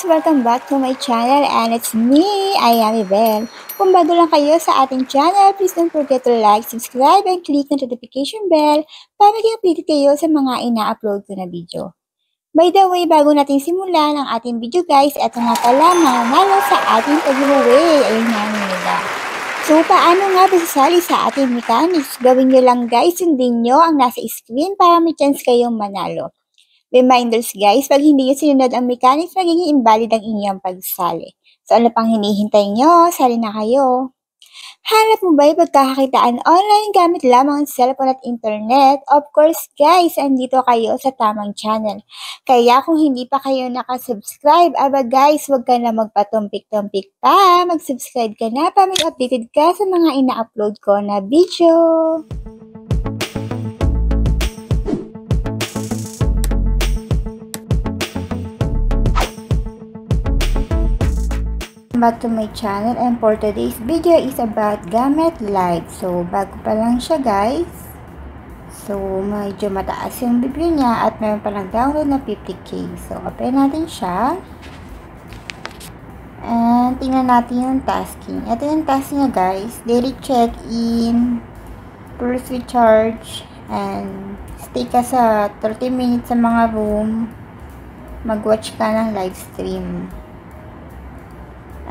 guys! Welcome back to my channel and it's me, Ayami Bell. Kung bago lang kayo sa ating channel, please don't forget to like, subscribe, and click the notification bell para maging updated kayo sa mga ina-upload ko na video. By the way, bago natin simulan ang ating video guys, eto nga pala mananalo sa ating pag-giveaway. Ayun nga nila. So, paano nga ba sasali sa ating mechanics? Gawin nyo lang guys, sundin nyo ang nasa screen para may chance kayong manalo. Reminders guys, pag hindi nyo sinunod ang mechanics, magiging invalid ang inyong pagsali. So ano pang hinihintay nyo? Sali na kayo. Hanap mo ba yung pagkakakitaan online gamit lamang ang cellphone at internet? Of course guys, andito kayo sa tamang channel. Kaya kung hindi pa kayo nakasubscribe, aba guys, huwag ka na magpatumpik-tumpik pa. Mag-subscribe ka na para mag-updated ka sa mga ina-upload ko na video. Back to my channel, and for today's video is about Gamit Lite. So bago pa lang siya guys, so medyo mataas yung review niya at meron pa nag-download na 50k. So open natin siya and tingnan natin yung tasking. Ito yung task niya guys: daily check-in, first recharge, and stay ka sa 30 minutes sa mga room, mag-watch ka ng live stream.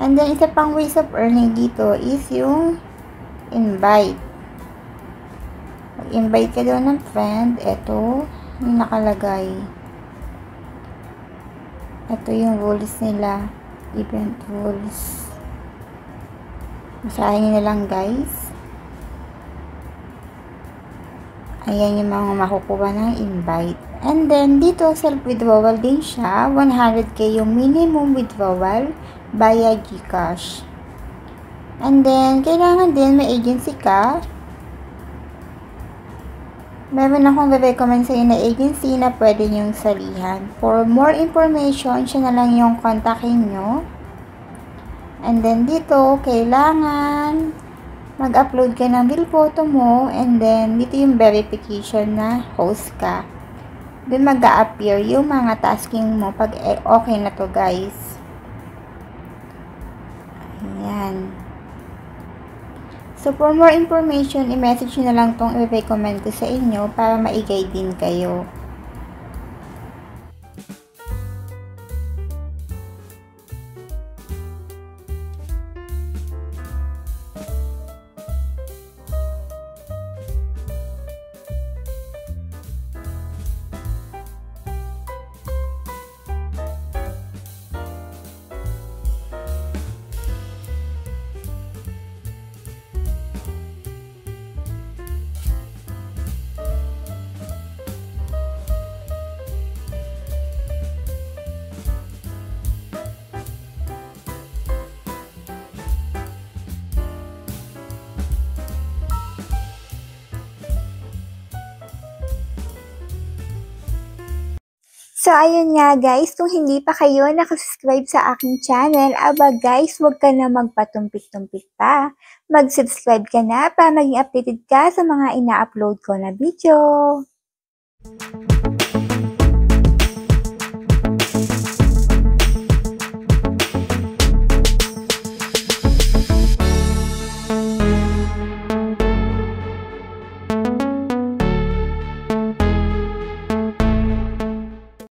And then, isa pang ways of earning dito is yung invite. Mag-invite ka doon ng friend. Ito, yung nakalagay. Ito yung rules nila. Event rules. Basahin nyo na lang guys. Ayan yung mga makukuha ng invite. And then, dito, self-withdrawal din siya. 100k yung minimum withdrawal via GCash. And then, kailangan din may agency ka. Meron akong recommend sa inyo na agency na pwede nyong salihan. For more information, siya na lang yung kontakin nyo. And then, dito, kailangan mag-upload ka ng bill photo mo. And then, dito yung verification na host ka. Doon mag-a-appear yung mga tasking mo pag okay na to guys. Ayan. So, for more information, i-message nyo na lang tong i-recommend ko sa inyo para ma-guide din kayo. So, ayun nga guys, kung hindi pa kayo nakasubscribe sa aking channel, aba guys, huwag ka na magpatumpik-tumpik pa. Mag-subscribe ka na para maging updated ka sa mga ina-upload ko na video.